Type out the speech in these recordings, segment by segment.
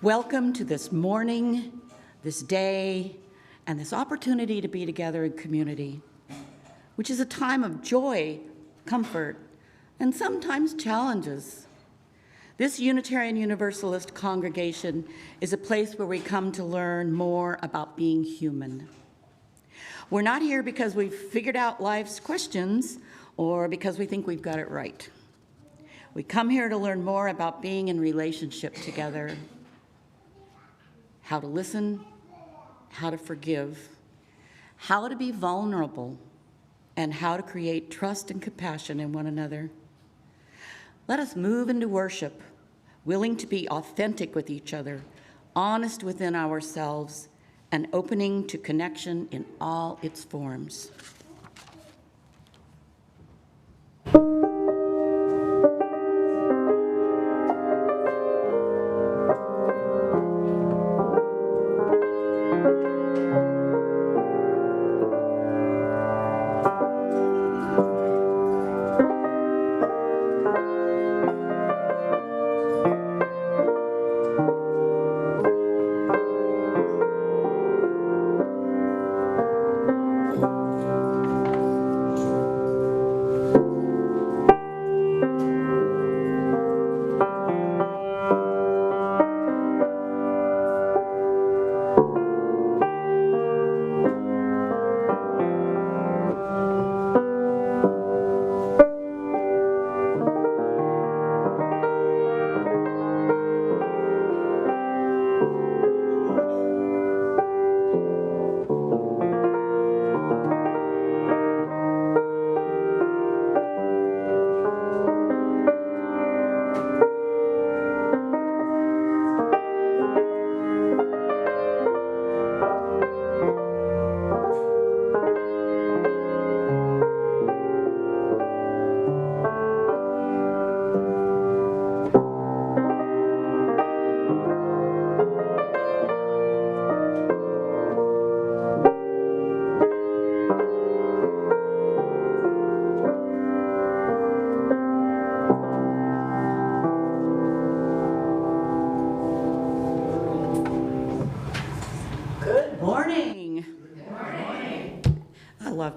Welcome to this morning, this day, and this opportunity to be together in community, which is a time of joy, comfort, and sometimes challenges. This Unitarian Universalist congregation is a place where we come to learn more about being human. We're not here because we've figured out life's questions or because we think we've got it right. We come here to learn more about being in relationship together, how to listen, how to forgive, how to be vulnerable, and how to create trust and compassion in one another. Let us move into worship, willing to be authentic with each other, honest within ourselves, and opening to connection in all its forms.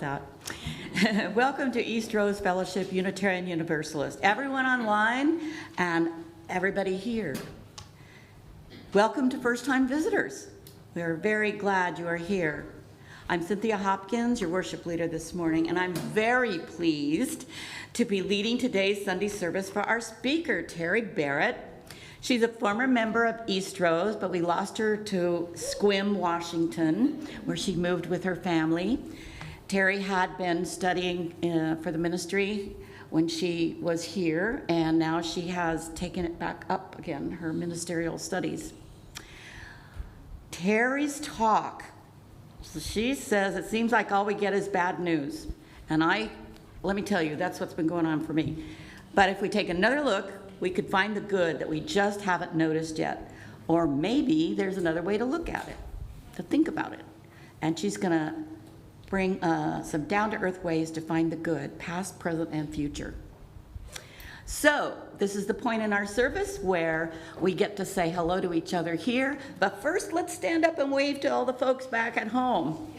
That. Welcome to Eastrose Fellowship Unitarian Universalist. Everyone online and everybody here. Welcome to first-time visitors. We are very glad you are here. I'm Cynthia Hopkins, your worship leader this morning, and I'm very pleased to be leading today's Sunday service for our speaker, Terry Barrett. She's a former member of Eastrose, but we lost her to Sequim, Washington, where she moved with her family. Terry had been studying for the ministry when she was here, and now she has taken it back up again, her ministerial studies. Terry's talk, so she says it seems like all we get is bad news. And let me tell you, that's what's been going on for me. But if we take another look, we could find the good that we just haven't noticed yet. Or maybe there's another way to look at it, to think about it. And she's gonna bring some down-to-earth ways to find the good, past, present, and future. So this is the point in our service where we get to say hello to each other here. But first, let's stand up and wave to all the folks back at home.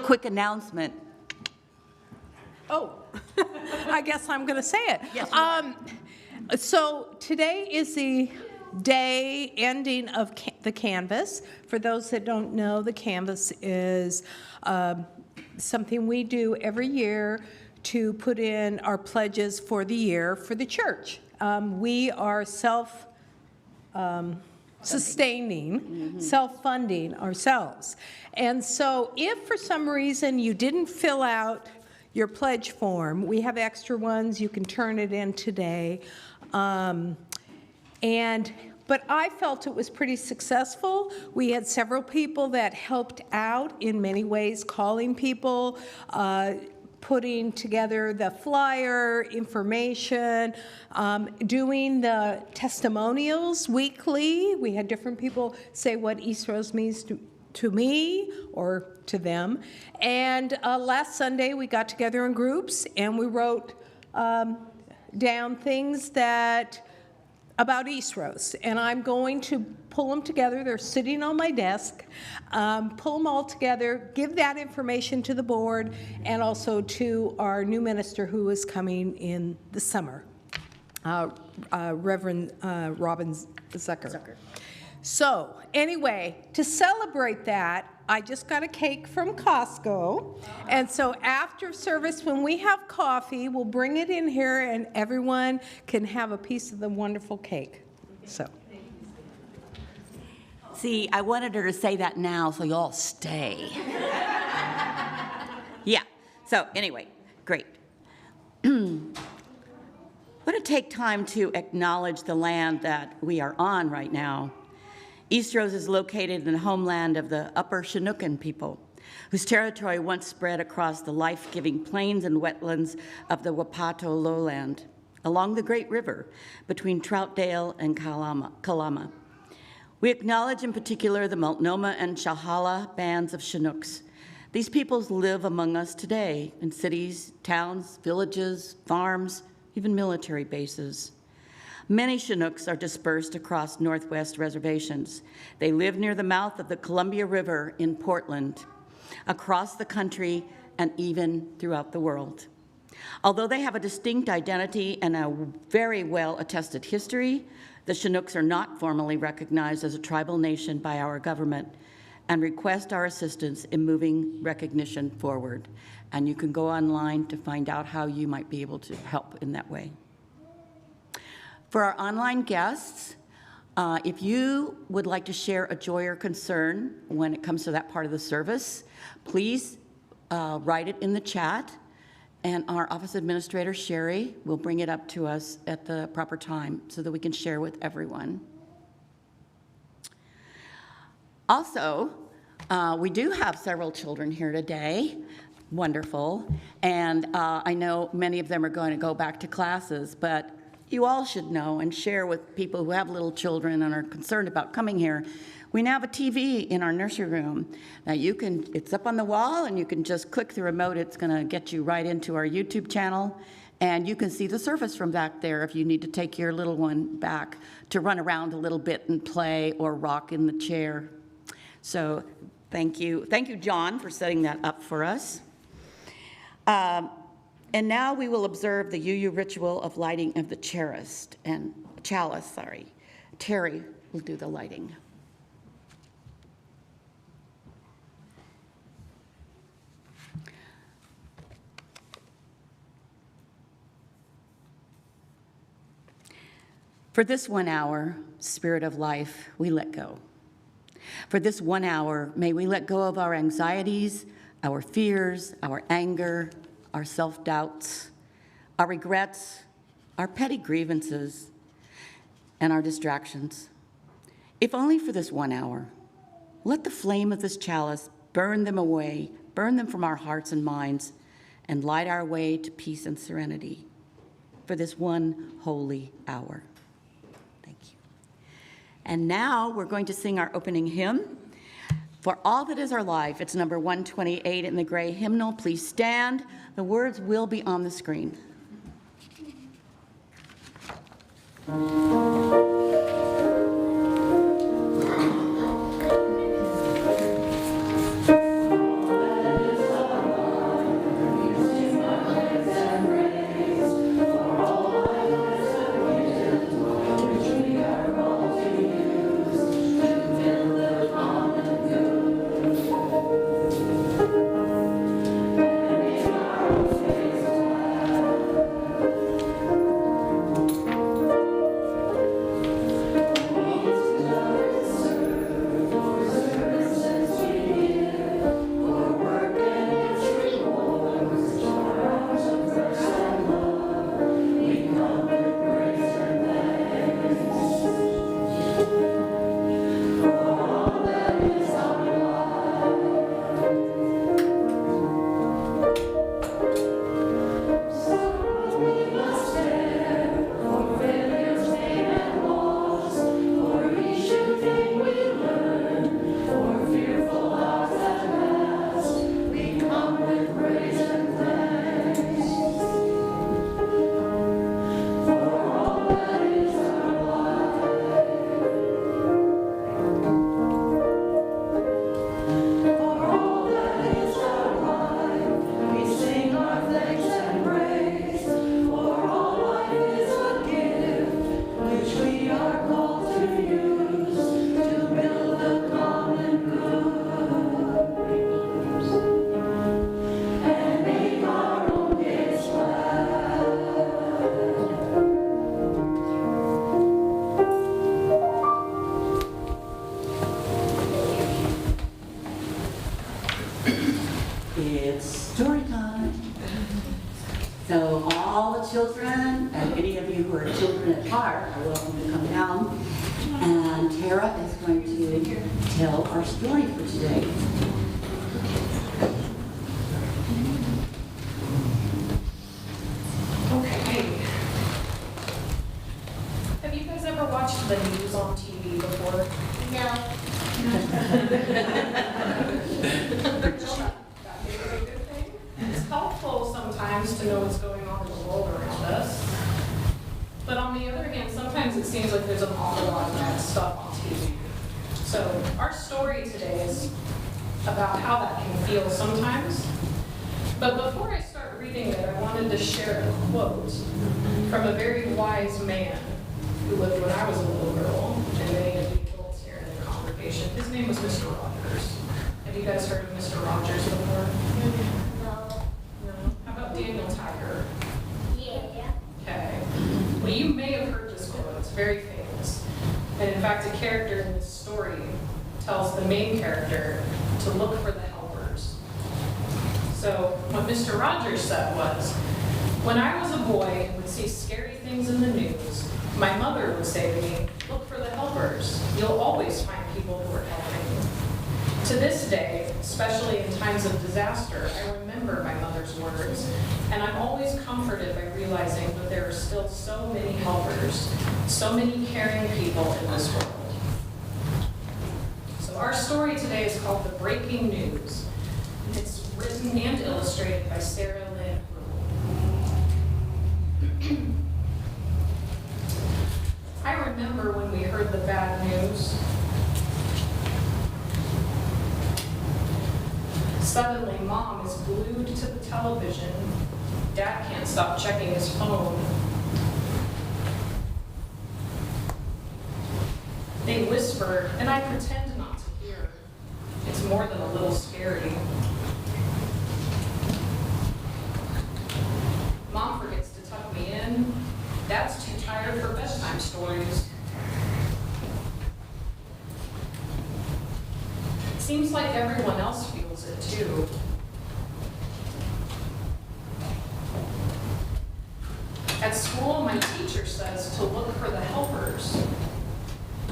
quick announcement. Oh, I guess I'm going to say it. Yes, So today is the day ending of the canvas. For those that don't know, the canvas is something we do every year to put in our pledges for the year for the church. We are sustaining, self-funding ourselves. And so if for some reason you didn't fill out your pledge form, we have extra ones, you can turn it in today. But I felt it was pretty successful. We had several people that helped out in many ways, calling people, putting together the flyer, information, doing the testimonials weekly. We had different people say what Eastrose means to me or to them. And last Sunday we got together in groups and we wrote down things about Eastrose, and I'm going to pull them together. They're sitting on my desk. Pull them all together, give that information to the board, and also to our new minister who is coming in the summer, Reverend Robin Zucker. So anyway, to celebrate that, I just got a cake from Costco. And so after service, when we have coffee, we'll bring it in here and everyone can have a piece of the wonderful cake. So. See, I wanted her to say that now so you all stay. Yeah, so anyway, great. I want to take time to acknowledge the land that we are on right now. Eastrose is located in the homeland of the Upper Chinookan people, whose territory once spread across the life-giving plains and wetlands of the Wapato lowland, along the Great River between Troutdale and Kalama. We acknowledge in particular the Multnomah and Shahala bands of Chinooks. These peoples live among us today in cities, towns, villages, farms, even military bases. Many Chinooks are dispersed across Northwest reservations. They live near the mouth of the Columbia River in Portland, across the country, and even throughout the world. Although they have a distinct identity and a very well-attested history, the Chinooks are not formally recognized as a tribal nation by our government and request our assistance in moving recognition forward. And you can go online to find out how you might be able to help in that way. For our online guests, if you would like to share a joy or concern when it comes to that part of the service, please write it in the chat, and our office administrator, Sherry, will bring it up to us at the proper time so that we can share with everyone. Also, we do have several children here today. Wonderful. And I know many of them are going to go back to classes, but you all should know and share with people who have little children and are concerned about coming here. We now have a TV in our nursery room. Now it's up on the wall and you can just click the remote. It's gonna get you right into our YouTube channel and you can see the service from back there if you need to take your little one back to run around a little bit and play or rock in the chair. So thank you. Thank you, John, for setting that up for us. And now we will observe the UU ritual of lighting of the chalice. Terry will do the lighting. For this 1 hour, Spirit of life, we let go. For this 1 hour, may we let go of our anxieties, our fears, our anger, our self-doubts, our regrets, our petty grievances, and our distractions. If only for this 1 hour, let the flame of this chalice burn them away, burn them from our hearts and minds, and light our way to peace and serenity for this one holy hour. Thank you. And now we're going to sing our opening hymn. For All That Is Our Life, it's number 128 in the gray hymnal. Please stand. The words will be on the screen. All that is So all the children, and any of you who are children at heart, are welcome to come down. And Tara is going to tell our story for today. Okay. Have you guys ever watched the news on TV before? No. It's helpful sometimes to know what's going on in the world around us. But on the other hand, sometimes it seems like there's an awful lot of bad stuff on TV. So our story today is about how that can feel sometimes. But before I start reading it, I wanted to share a quote from a very wise man who lived when I was a little girl, and many of the adults here in the congregation. His name was Mr. Rogers. Have you guys heard of Mr. Rogers before? No. No? How about Daniel Tiger? Yeah. Okay. Well, you may have heard this quote. It's very famous. And in fact, a character in this story tells the main character to look for the helpers. So what Mr. Rogers said was, when I was a boy and would see scary things in the news, my mother would say to me, look for the helpers. You'll always find people who are helping. To this day, especially in times of disaster, I remember my mother's words, and I'm always comforted by realizing that there are still so many helpers, so many caring people in this world. So our story today is called The Breaking News. It's written and illustrated by Sarah Lynn. I remember when we heard the bad news. Suddenly, Mom is glued to the television. Dad can't stop checking his phone. They whisper, and I pretend not to hear. It's more than a little scary. Mom forgets to tuck me in. Dad's too tired for bedtime stories. It seems like everyone else feels it too. At school, my teacher says to look for the helpers.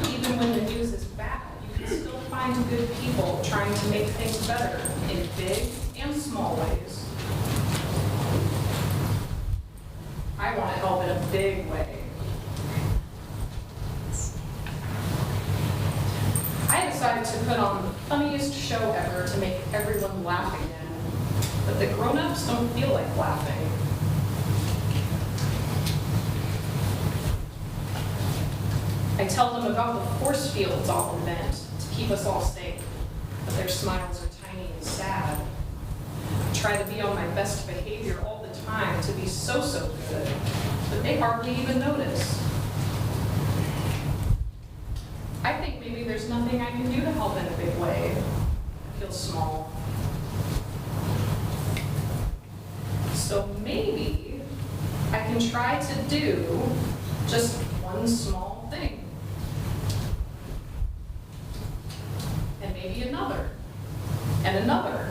Even when the news is bad, you can still find good people trying to make things better in big and small ways. I want to help in a big way. I decided to put on the funniest show ever to make everyone laugh again. But the grown-ups don't feel like laughing. I tell them about the force fields I'll invent to keep us all safe, but their smiles are tiny and sad. I try to be on my best behavior all the time to be so good, but they hardly even notice. I think maybe there's nothing I can do to help in a big way. I feel small. So maybe I can try to do just one small thing. And maybe another, and another,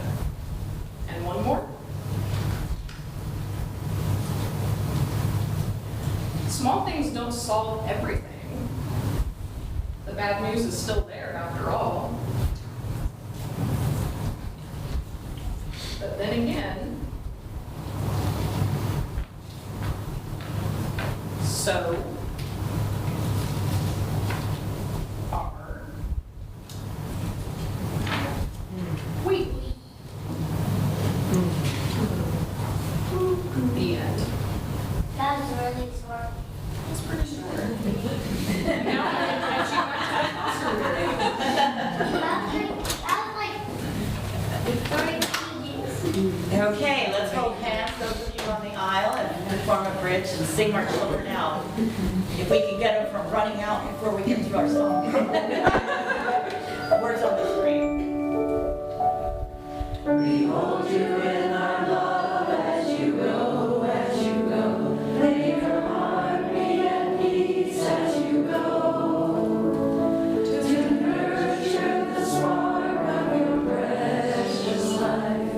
and one more. Small things don't solve everything. The bad news is still there after all. But then again, so are we. The end. That was really short. It's pretty short. Now I invite you back to That was like 30 pages. Okay, let's hold hands, those of you on the aisle, and form a bridge and sing our children out. If we can get them from running out before we get through our song. Words on the screen. We hold you in our love as you go, as you go. Make your heart beat at peace as you go. To nurture the spark of your precious life.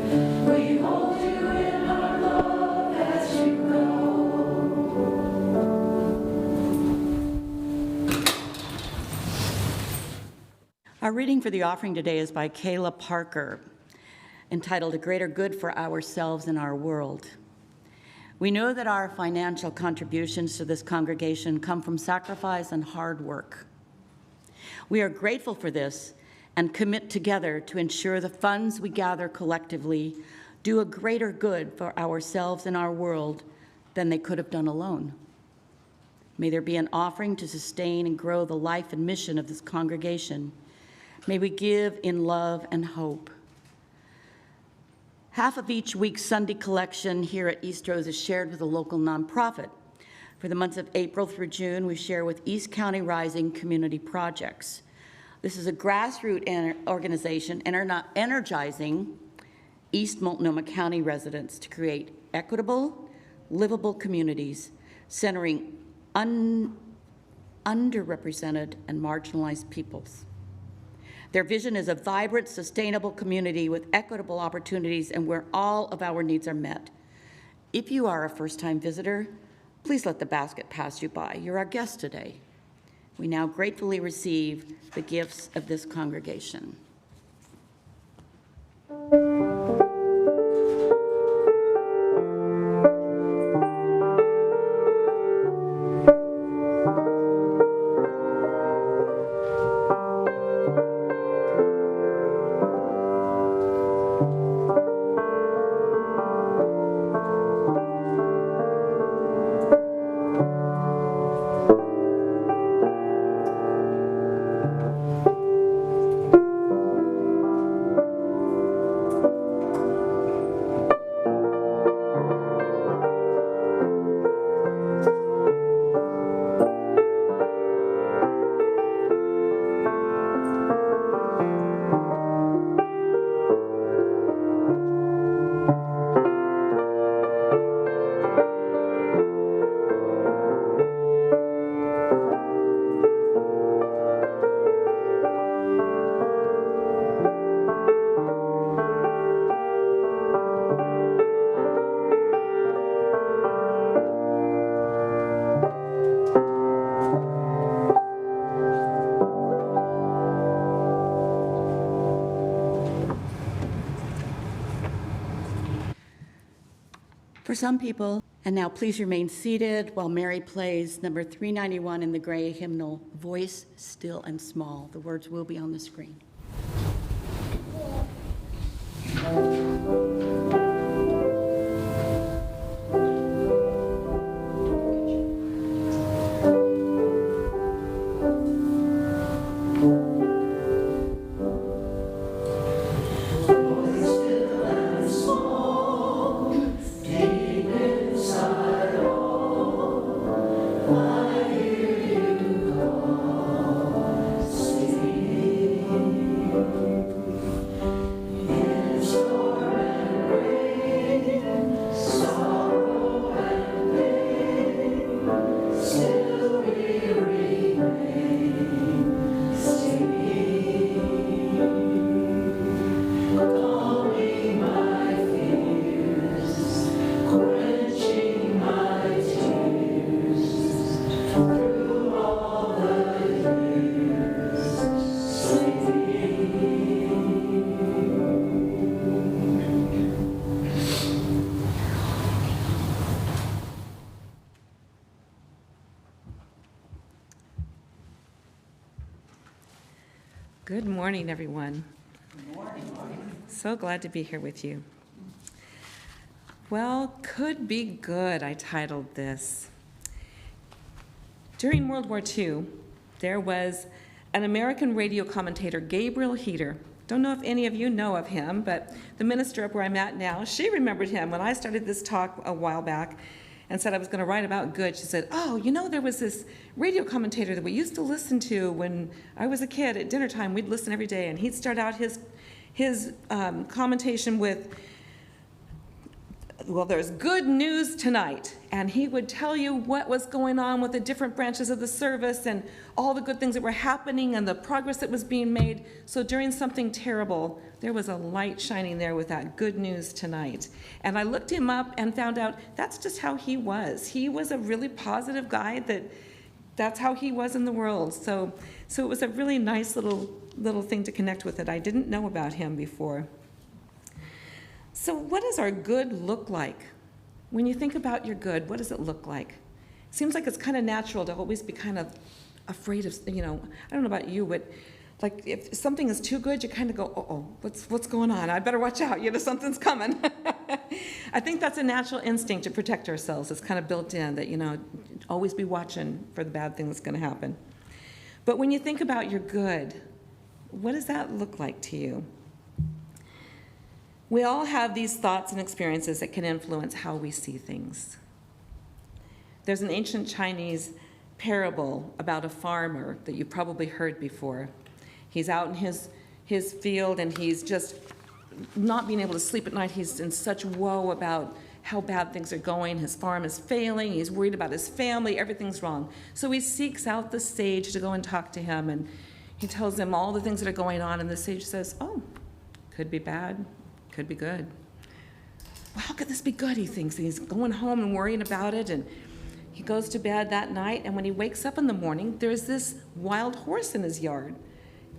We hold you in our love as you go. Our reading for the offering today is by Kayla Parker, entitled A Greater Good for Ourselves and Our World. We know that our financial contributions to this congregation come from sacrifice and hard work. We are grateful for this and commit together to ensure the funds we gather collectively do a greater good for ourselves and our world than they could have done alone. May there be an offering to sustain and grow the life and mission of this congregation. May we give in love and hope. Half of each week's Sunday collection here at Eastrose is shared with a local nonprofit. For the months of April through June, we share with East County Rising Community Projects. This is a grassroots organization energizing East Multnomah County residents to create equitable, livable communities centering underrepresented and marginalized peoples. Their vision is a vibrant, sustainable community with equitable opportunities and where all of our needs are met. If you are a first-time visitor, please let the basket pass you by. You're our guest today. We now gratefully receive the gifts of this congregation. For some people, and now please remain seated while Mary plays number 391 in the gray hymnal, Voice Still and Small. The words will be on the screen. Good morning, everyone. Good morning. So glad to be here with you. Well, could be good, I titled this. During World War II, there was an American radio commentator, Gabriel Heater. Don't know if any of you know of him, but the minister up where I'm at now, she remembered him when I started this talk a while back and said I was going to write about good. She said, oh, you know, there was this radio commentator that we used to listen to when I was a kid at dinner time. We'd listen every day, and he'd start out his commentation with, well, there's good news tonight. And he would tell you what was going on with the different branches of the service and all the good things that were happening and the progress that was being made. So during something terrible, there was a light shining there with that good news tonight. And I looked him up and found out that's just how he was. He was a really positive guy that That's how he was in the world. So it was a really nice little thing to connect with that I didn't know about him before. So what does our good look like? When you think about your good, what does it look like? It seems like it's kind of natural to always be kind of afraid of, I don't know about you, but like if something is too good, you kind of go, uh-oh, what's going on? I better watch out, something's coming. I think that's a natural instinct to protect ourselves. It's kind of built in that, always be watching for the bad thing that's going to happen. But when you think about your good, what does that look like to you? We all have these thoughts and experiences that can influence how we see things. There's an ancient Chinese parable about a farmer that you've probably heard before. He's out in his field and he's just not being able to sleep at night. He's in such woe about how bad things are going. His farm is failing. He's worried about his family. Everything's wrong. So he seeks out the sage to go and talk to him, and he tells him all the things that are going on, and the sage says, oh, could be bad, could be good. Well, how could this be good, he thinks. And he's going home and worrying about it, and he goes to bed that night, and when he wakes up in the morning, there's this wild horse in his yard,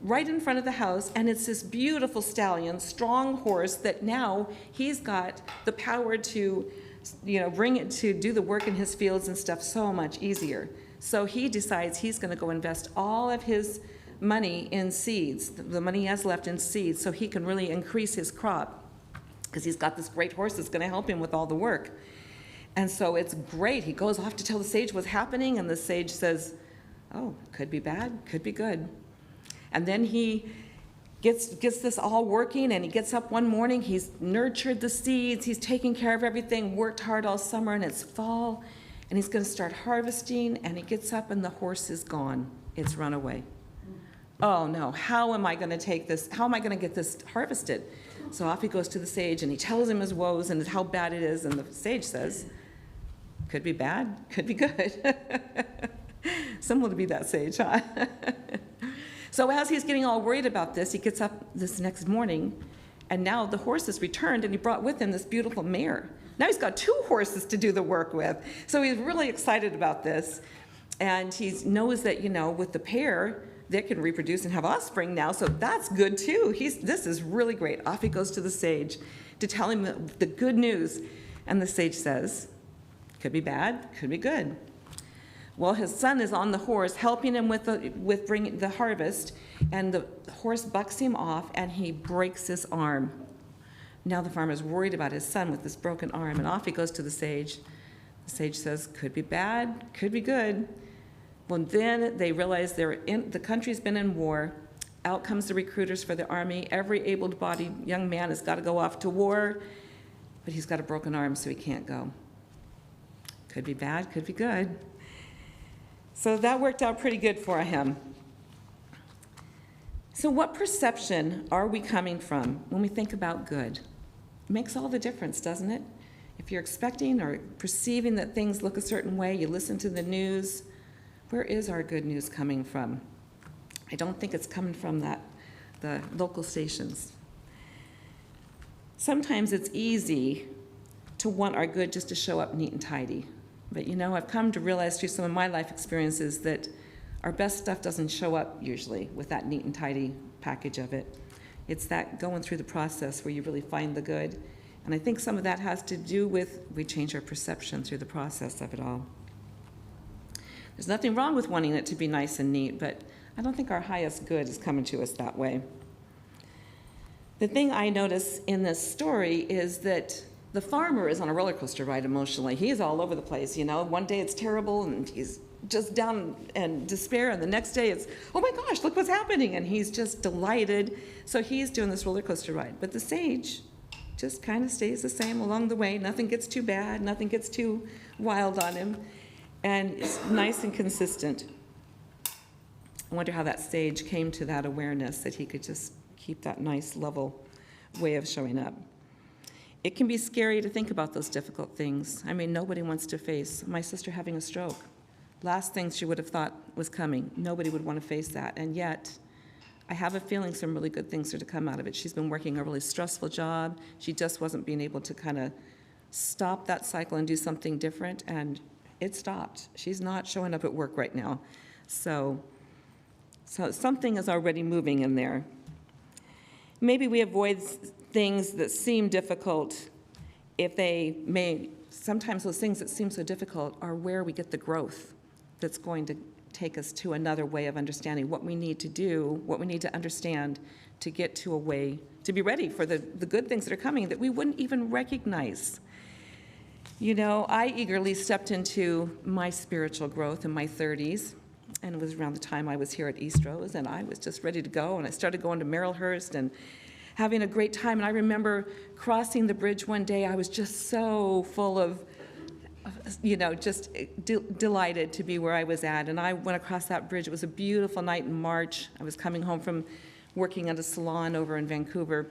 right in front of the house, and it's this beautiful stallion, strong horse that now he's got the power to, bring it to do the work in his fields and stuff so much easier. So he decides he's going to go invest all of his money in seeds, the money he has left in seeds, so he can really increase his crop, because he's got this great horse that's going to help him with all the work. And so it's great. He goes off to tell the sage what's happening, and the sage says, oh, could be bad, could be good. And then he gets this all working, and he gets up one morning, he's nurtured the seeds, he's taken care of everything, worked hard all summer, and it's fall, and he's going to start harvesting, and he gets up and the horse is gone. It's run away. Oh no, how am I going to take this? How am I going to get this harvested? So off he goes to the sage, and he tells him his woes and how bad it is, and the sage says, could be bad, could be good. Similar to be that sage, huh? So as he's getting all worried about this, he gets up this next morning, and now the horse is returned, and he brought with him this beautiful mare. Now he's got 2 horses to do the work with. So he's really excited about this, and he knows that, with the pair, they can reproduce and have offspring now, so that's good too. This is really great. Off he goes to the sage to tell him the good news, and the sage says, could be bad, could be good. Well, his son is on the horse, helping him with bringing the harvest, and the horse bucks him off, and he breaks his arm. Now the farmer's worried about his son with this broken arm, and off he goes to the sage. The sage says, could be bad, could be good. Well, then they realize the country's been in war. Out comes the recruiters for the army. Every able-bodied young man has got to go off to war, but he's got a broken arm, so he can't go. Could be bad, could be good. So that worked out pretty good for him. So what perception are we coming from when we think about good? It makes all the difference, doesn't it? If you're expecting or perceiving that things look a certain way, you listen to the news, where is our good news coming from? I don't think it's coming from the local stations. Sometimes it's easy to want our good just to show up neat and tidy. But I've come to realize through some of my life experiences that our best stuff doesn't show up usually with that neat and tidy package of it. It's that going through the process where you really find the good. And I think some of that has to do with we change our perception through the process of it all. There's nothing wrong with wanting it to be nice and neat, but I don't think our highest good is coming to us that way. The thing I notice in this story is that the farmer is on a roller coaster ride emotionally. He is all over the place, One day it's terrible and he's just down in despair, and the next day it's, oh my gosh, look what's happening, and he's just delighted. So he's doing this roller coaster ride. But the sage just kind of stays the same along the way. Nothing gets too bad, nothing gets too wild on him, and it's nice and consistent. I wonder how that sage came to that awareness that he could just keep that nice, level way of showing up. It can be scary to think about those difficult things. I mean, nobody wants to face my sister having a stroke. Last thing she would have thought was coming. Nobody would want to face that. And yet, I have a feeling some really good things are to come out of it. She's been working a really stressful job. She just wasn't being able to kind of stop that cycle and do something different. And it stopped. She's not showing up at work right now. So something is already moving in there. Maybe we avoid things that seem difficult if they may, sometimes those things that seem so difficult are where we get the growth that's going to take us to another way of understanding what we need to do, what we need to understand to get to a way to be ready for the good things that are coming that we wouldn't even recognize. You know, I eagerly stepped into my spiritual growth in my 30s, and it was around the time I was here at Eastrose, and I was just ready to go, and I started going to Marylhurst and having a great time. And I remember crossing the bridge one day. I was just so full of, you know, just delighted to be where I was at. And I went across that bridge. It was a beautiful night in March. I was coming home from working at a salon over in Vancouver.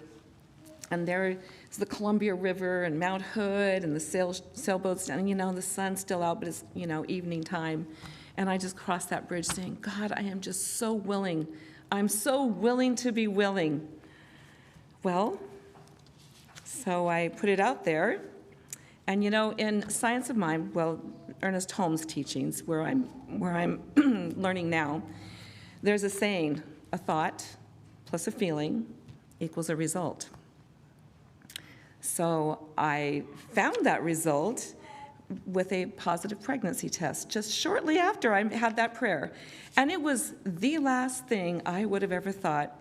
And there is the Columbia River and Mount Hood and the sailboats, and, you know, the sun's still out, but it's, you know, evening time. And I just crossed that bridge saying, God, I am just so willing. I'm so willing to be willing. Well, so I put it out there. And, you know, in Science of Mind, well, Ernest Holmes' teachings, where I'm learning now, there's a saying, a thought plus a feeling equals a result. So I found that result with a positive pregnancy test just shortly after I had that prayer. And it was the last thing I would have ever thought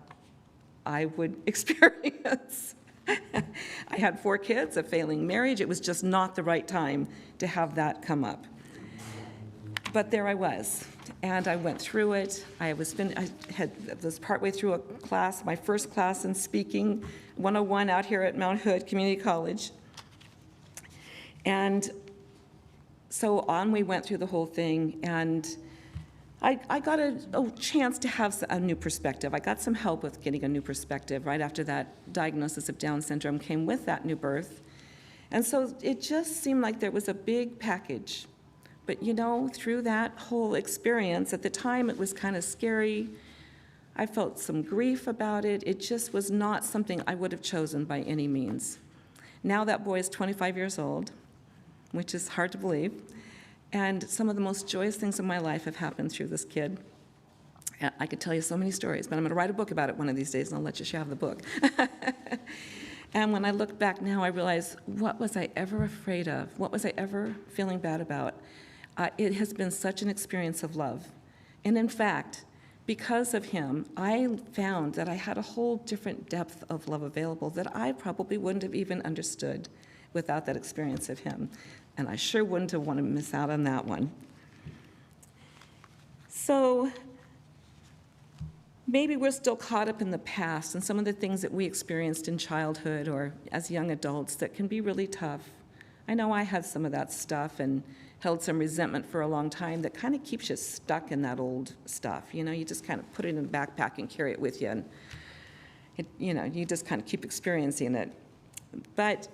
I would experience. I had 4 kids, a failing marriage. It was just not the right time to have that come up. But there I was, and I went through it. I was partway through a class, my first class in speaking, 101 out here at Mount Hood Community College. And so on we went through the whole thing, and I got a chance to have a new perspective. I got some help with getting a new perspective right after that diagnosis of Down syndrome came with that new birth. And so it just seemed like there was a big package. But, you know, through that whole experience, at the time it was kind of scary. I felt some grief about it. It just was not something I would have chosen by any means. Now that boy is 25 years old, which is hard to believe. And some of the most joyous things in my life have happened through this kid. I could tell you so many stories, but I'm going to write a book about it one of these days, and I'll let you have the book. And when I look back now, I realize, what was I ever afraid of? What was I ever feeling bad about? It has been such an experience of love. And in fact, because of him, I found that I had a whole different depth of love available that I probably wouldn't have even understood without that experience of him. And I sure wouldn't have wanted to miss out on that one. So maybe we're still caught up in the past and some of the things that we experienced in childhood or as young adults that can be really tough. I know I had some of that stuff and held some resentment for a long time that kind of keeps you stuck in that old stuff. You know, you just kind of put it in a backpack and carry it with you, and you just kind of keep experiencing it. But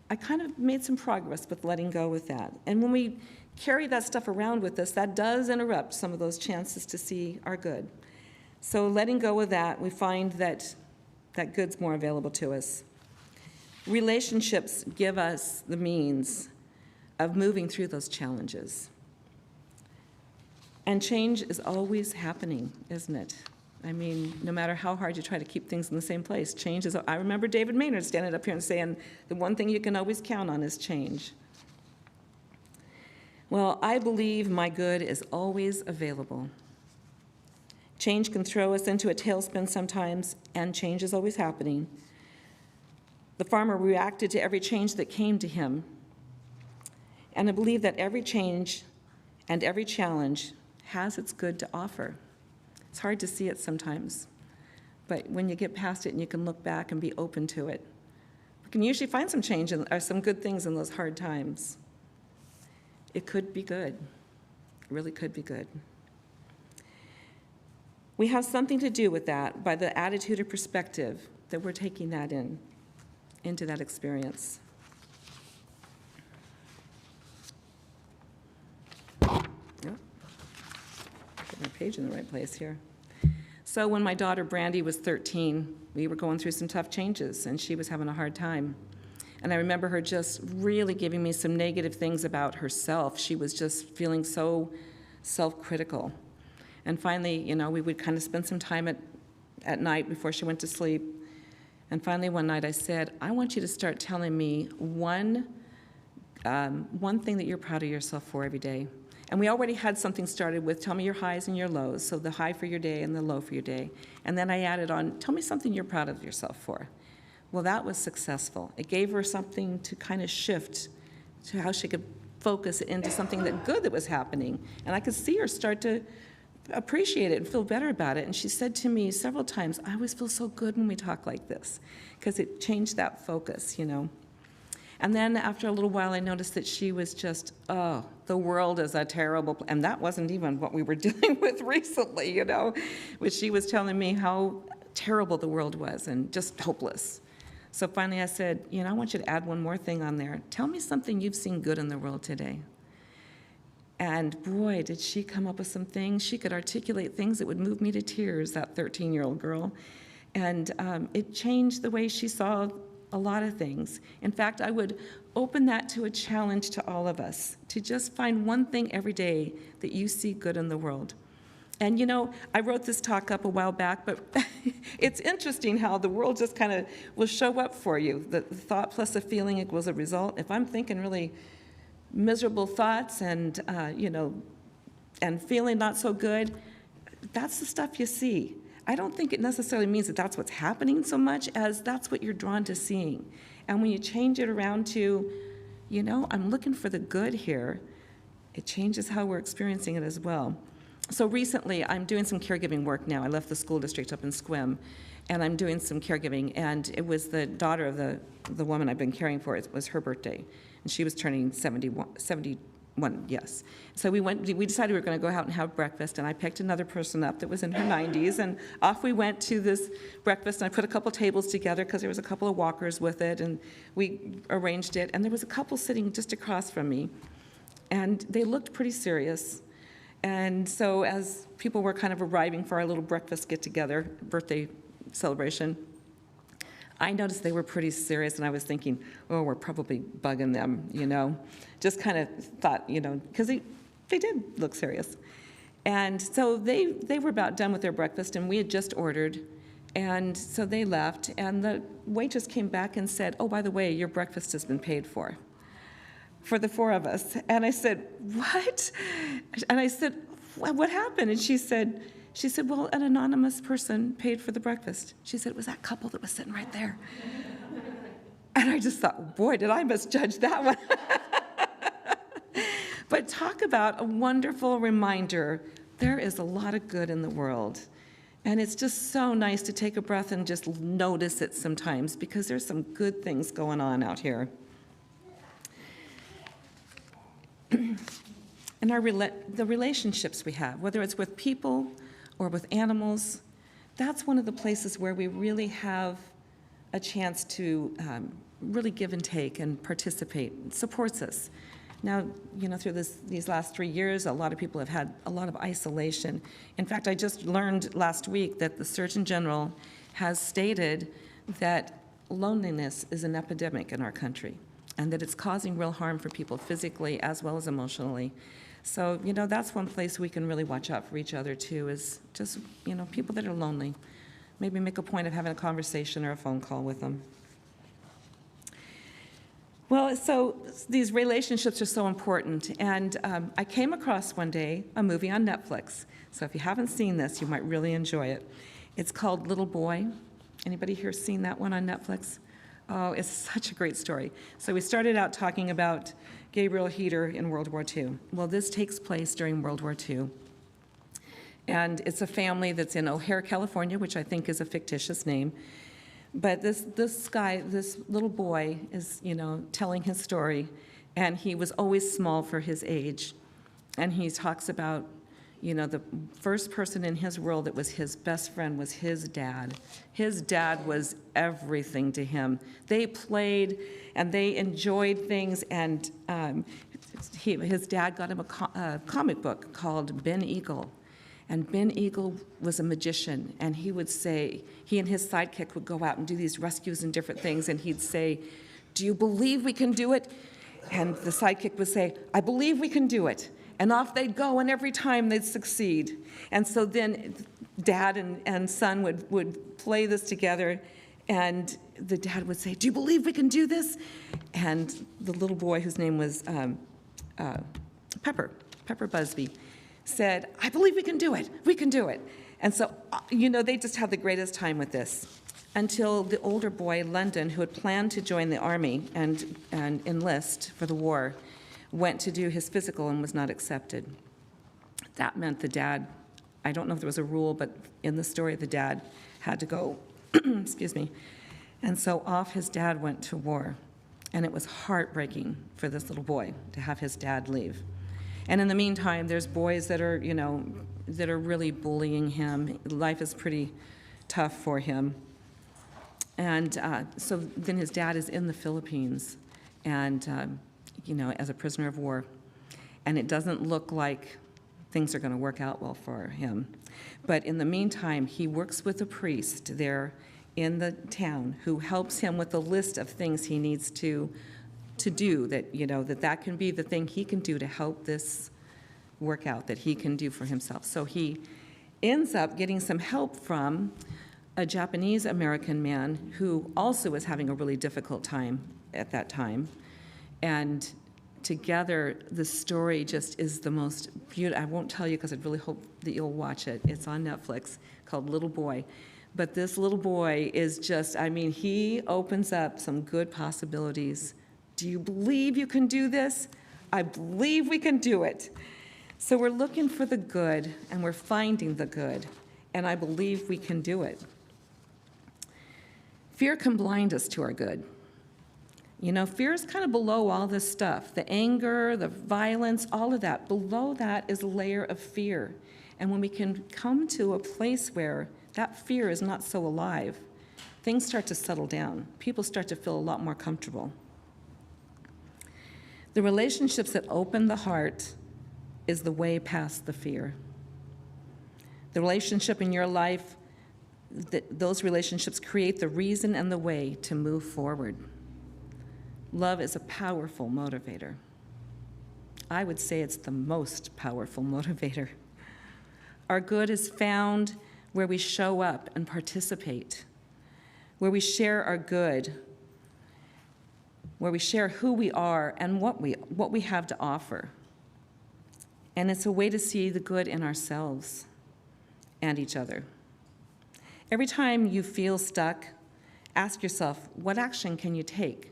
I kind of made some progress with letting go with that. And when we carry that stuff around with us, that does interrupt some of those chances to see our good. So letting go of that, we find that good's more available to us. Relationships give us the means of moving through those challenges. And change is always happening, isn't it? I mean, no matter how hard you try to keep things in the same place, change is. I remember David Maynard standing up here and saying, the one thing you can always count on is change. Well, I believe my good is always available. Change can throw us into a tailspin sometimes, and change is always happening. The farmer reacted to every change that came to him. And I believe that every change and every challenge has its good to offer. It's hard to see it sometimes, but when you get past it and you can look back and be open to it, we can usually find some change or some good things in those hard times. It could be good. It really could be good. We have something to do with that by the attitude or perspective that we're taking that into that experience. My page in the right place here. So when my daughter Brandy was 13, we were going through some tough changes, and she was having a hard time. And I remember her just really giving me some negative things about herself. She was just feeling so self-critical. And finally, we would kind of spend some time at night before she went to sleep. And finally one night I said, I want you to start telling me one thing that you're proud of yourself for every day. And we already had something started with, tell me your highs and your lows, so the high for your day and the low for your day. And then I added on, tell me something you're proud of yourself for. Well, that was successful. It gave her something to kind of shift to how she could focus into something good that was happening. And I could see her start to appreciate it and feel better about it. And she said to me several times, I always feel so good when we talk like this, because it changed that focus, And then after a little while, I noticed that she was just, oh, the world is a terrible, and that wasn't even what we were dealing with recently, which she was telling me how terrible the world was and just hopeless. So finally I said, I want you to add one more thing on there. Tell me something you've seen good in the world today. And boy, did she come up with some things. She could articulate things that would move me to tears, that 13-year-old girl. And it changed the way she saw a lot of things. In fact, I would open that to a challenge to all of us, to just find one thing every day that you see good in the world. And I wrote this talk up a while back, but it's interesting how the world just kind of will show up for you. The thought plus a feeling equals a result. If I'm thinking really miserable thoughts and, and feeling not so good, that's the stuff you see. I don't think it necessarily means that that's what's happening so much as that's what you're drawn to seeing. And when you change it around to, I'm looking for the good here, it changes how we're experiencing it as well. So recently, I'm doing some caregiving work now. I left the school district up in Sequim, and I'm doing some caregiving. And it was the daughter of the woman I've been caring for. It was her birthday, and she was turning 71, yes. So we decided we were going to go out and have breakfast, and I picked another person up that was in her 90s, and off we went to this breakfast, and I put a couple tables together because there was a couple of walkers with it, and we arranged it, and there was a couple sitting just across from me, and they looked pretty serious. And so as people were kind of arriving for our little breakfast get-together, birthday celebration, I noticed they were pretty serious, and I was thinking, oh, we're probably bugging them, Just kind of thought, because they did look serious. And so they were about done with their breakfast, and we had just ordered, and so they left, and the waitress came back and said, oh, by the way, your breakfast has been paid for the four of us. And I said, what? And I said, what happened? And she said, well, an anonymous person paid for the breakfast. She said, it was that couple that was sitting right there. And I just thought, boy, did I misjudge that one. But talk about a wonderful reminder. There is a lot of good in the world. And it's just so nice to take a breath and just notice it sometimes, because there's some good things going on out here. And the relationships we have, whether it's with people or with animals, that's one of the places where we really have a chance to really give and take and participate. It supports us. Now, through these last 3 years, a lot of people have had a lot of isolation. In fact, I just learned last week that the Surgeon General has stated that loneliness is an epidemic in our country, and that it's causing real harm for people physically as well as emotionally. So, that's one place we can really watch out for each other too, is just, people that are lonely. Maybe make a point of having a conversation or a phone call with them. Well, so these relationships are so important. And I came across one day a movie on Netflix. So if you haven't seen this, you might really enjoy it. It's called Little Boy. Anybody here seen that one on Netflix? Oh, it's such a great story. So we started out talking about Gabriel Heater in World War II. Well, this takes place during World War II. And it's a family that's in O'Hare, California, which I think is a fictitious name. But this little boy is, telling his story, and he was always small for his age. And he talks about, the first person in his world that was his best friend was his dad. His dad was everything to him. They played and they enjoyed things, and his dad got him a comic book called Ben Eagle. And Ben Eagle was a magician, and he would say, he and his sidekick would go out and do these rescues and different things, and he'd say, do you believe we can do it? And the sidekick would say, I believe we can do it. And off they'd go, and every time they'd succeed. And so then dad and son would play this together, and the dad would say, do you believe we can do this? And the little boy, whose name was Pepper Busby, said, I believe we can do it. We can do it. And so, they just had the greatest time with this until the older boy, London, who had planned to join the army and enlist for the war, went to do his physical and was not accepted. That meant the dad, I don't know if there was a rule, but in the story, the dad had to go, excuse me. And so off his dad went to war. And it was heartbreaking for this little boy to have his dad leave. And in the meantime, there's boys that are, that are really bullying him. Life is pretty tough for him. And so then his dad is in the Philippines and, as a prisoner of war. And it doesn't look like things are going to work out well for him. But in the meantime, he works with a priest there in the town who helps him with a list of things he needs to do, that can be the thing he can do to help this work out, that he can do for himself. So he ends up getting some help from a Japanese-American man who also was having a really difficult time at that time. And together, the story just is the most beautiful. I won't tell you because I really hope that you'll watch it. It's on Netflix, called Little Boy. But this little boy is just, he opens up some good possibilities. Do you believe you can do this? I believe we can do it. So we're looking for the good, and we're finding the good, and I believe we can do it. Fear can blind us to our good. Fear is kind of below all this stuff. The anger, the violence, all of that. Below that is a layer of fear. And when we can come to a place where that fear is not so alive, things start to settle down. People start to feel a lot more comfortable. The relationships that open the heart is the way past the fear. The relationship in your life, those relationships create the reason and the way to move forward. Love is a powerful motivator. I would say it's the most powerful motivator. Our good is found where we show up and participate, where we share our good, where we share who we are and what we have to offer. And it's a way to see the good in ourselves and each other. Every time you feel stuck, ask yourself, what action can you take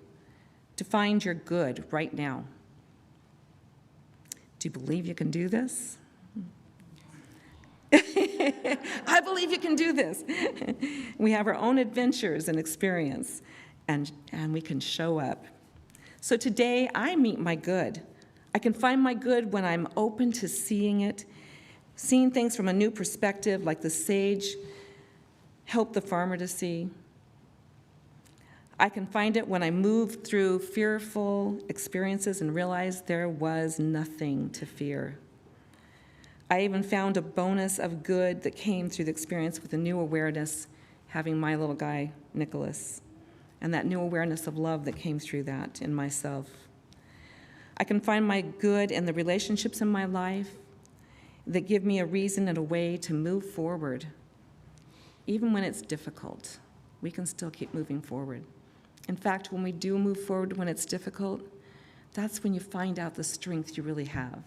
to find your good right now? Do you believe you can do this? I believe you can do this. We have our own adventures and experience, and we can show up. So today, I meet my good. I can find my good when I'm open to seeing it, seeing things from a new perspective, like the sage helped the farmer to see. I can find it when I move through fearful experiences and realize there was nothing to fear. I even found a bonus of good that came through the experience with a new awareness, having my little guy, Nicholas, and that new awareness of love that came through that in myself. I can find my good in the relationships in my life that give me a reason and a way to move forward. Even when it's difficult, we can still keep moving forward. In fact, when we do move forward when it's difficult, that's when you find out the strength you really have.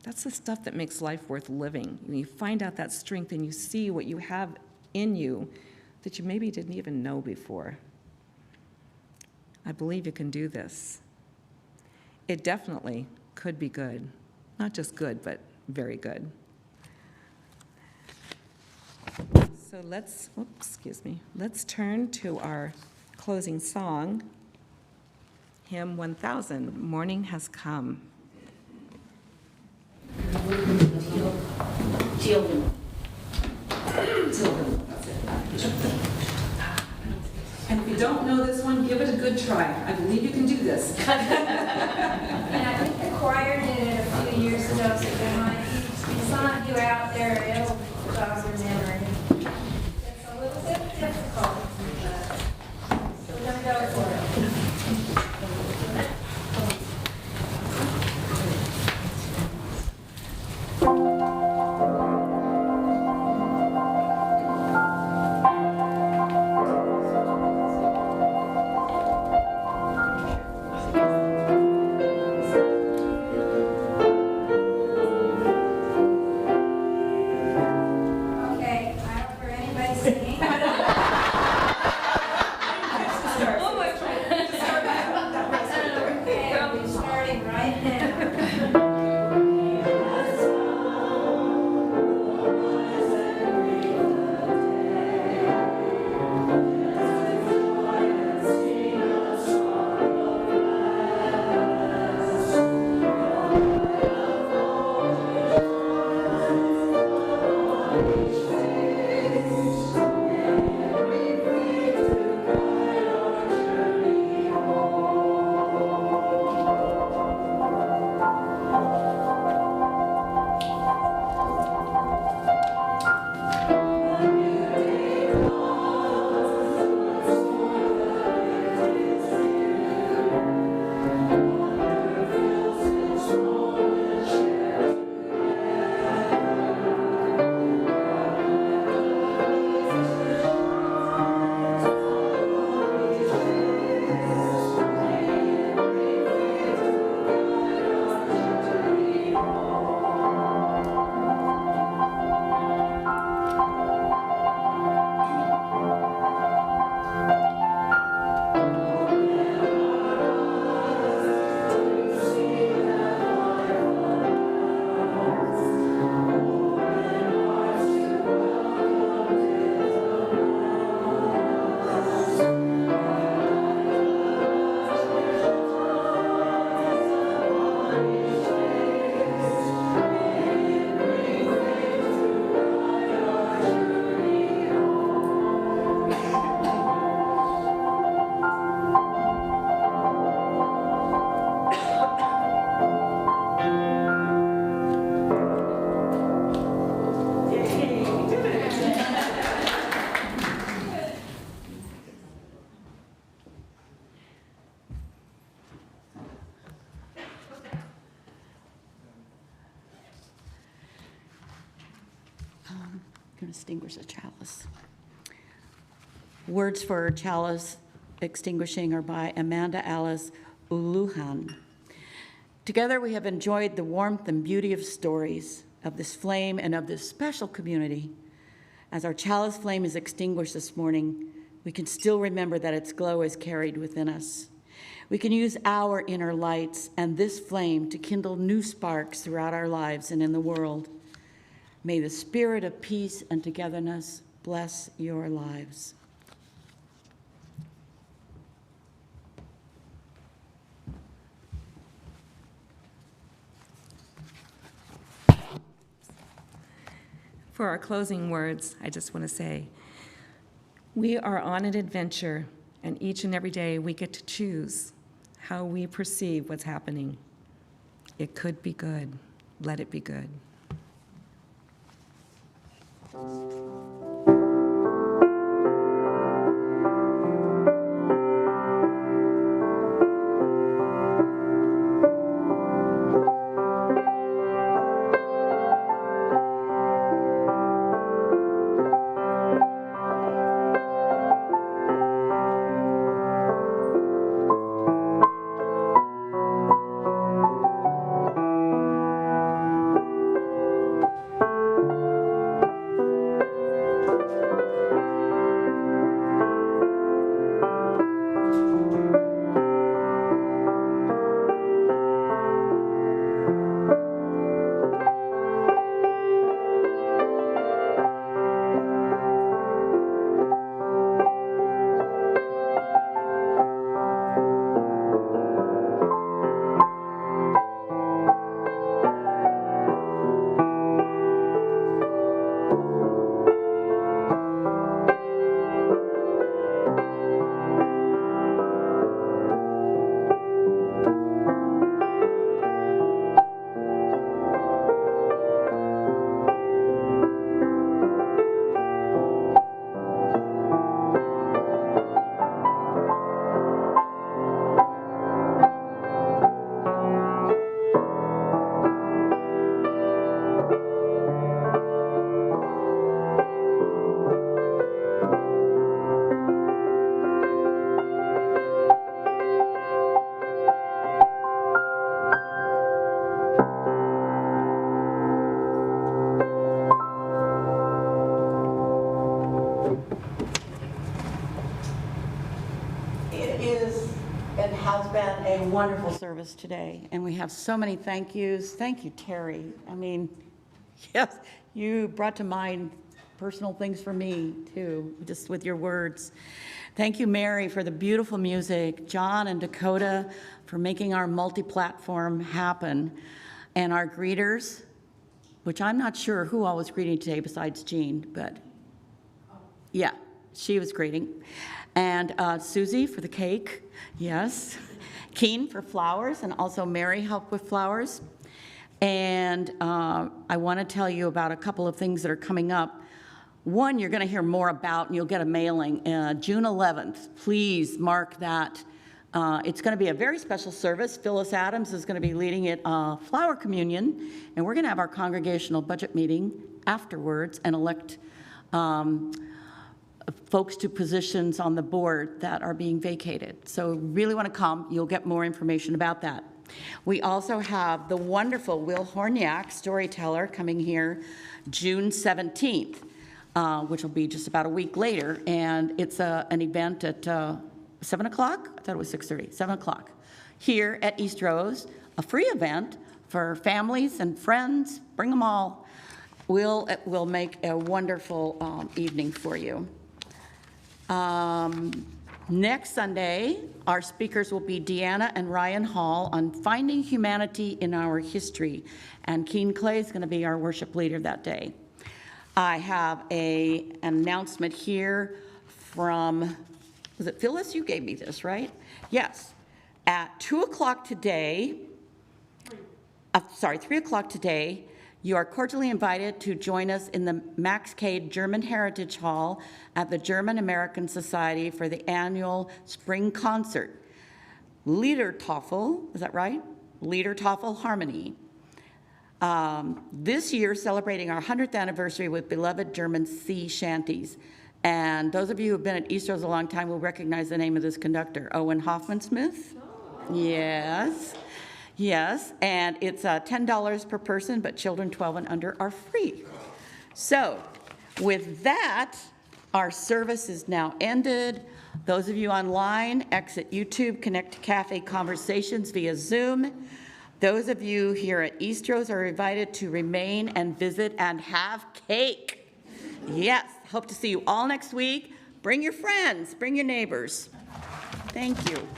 That's the stuff that makes life worth living. When you find out that strength and you see what you have in you that you maybe didn't even know before. I believe you can do this. It definitely could be good. Not just good, but very good. So let's turn to our closing song, hymn 1000, Morning Has Come. Children. And if you don't know this one, give it a good try. I believe you can do this. And I think the choir did it a few years ago, so some of you out there, it'll jog your memory. It's a little bit difficult, but we're going to go for it. going to extinguish a chalice. Words for chalice extinguishing are by Amanda Alice Uluhan. Together we have enjoyed the warmth and beauty of stories of this flame and of this special community. As our chalice flame is extinguished this morning, we can still remember that its glow is carried within us. We can use our inner lights and this flame to kindle new sparks throughout our lives and in the world. May the spirit of peace and togetherness bless your lives. For our closing words, I just want to say, we are on an adventure, and each and every day we get to choose how we perceive what's happening. It could be good. Let it be good. A wonderful service today, and we have so many thank yous. Thank you, Terry. I mean, yes, you brought to mind personal things for me too, just with your words. Thank you, Mary, for the beautiful music, John and Dakota for making our multi-platform happen, and our greeters, which I'm not sure who all was greeting today besides Jean, but yeah, she was greeting. And Susie for the cake, yes. Keen for flowers, and also Mary helped with flowers. And I want to tell you about a couple of things that are coming up. One, you're going to hear more about, and you'll get a mailing. June 11th, please mark that. It's going to be a very special service. Phyllis Adams is going to be leading it, Flower Communion, and we're going to have our congregational budget meeting afterwards and elect folks to positions on the board that are being vacated. So really want to come. You'll get more information about that. We also have the wonderful Will Horniak, storyteller, coming here June 17th, which will be just about a week later. And it's an event at 7 o'clock? I thought it was 6:30, 7 o'clock. Here at Eastrose, a free event for families and friends. Bring them all. We'll make a wonderful evening for you. Next Sunday, our speakers will be Deanna and Ryan Hall on finding humanity in our history, and Keen Clay is going to be our worship leader that day. I have an announcement here from, was it Phyllis? You gave me this, right? Yes. At 2 o'clock today, 3 o'clock today, you are cordially invited to join us in the Max Cade German Heritage Hall at the German American Society for the annual spring concert. Liedertafel, is that right? Liedertafel Harmony. This year celebrating our 100th anniversary with beloved German sea shanties. And those of you who have been at Eastrose a long time will recognize the name of this conductor, Owen Hoffman-Smith. Yes, yes, and it's $10 per person, but children 12 and under are free. So with that, our service is now ended. Those of you online, exit YouTube, connect to Cafe Conversations via Zoom. Those of you here at Eastrose are invited to remain and visit and have cake. Yes, hope to see you all next week. Bring your friends, bring your neighbors. Thank you.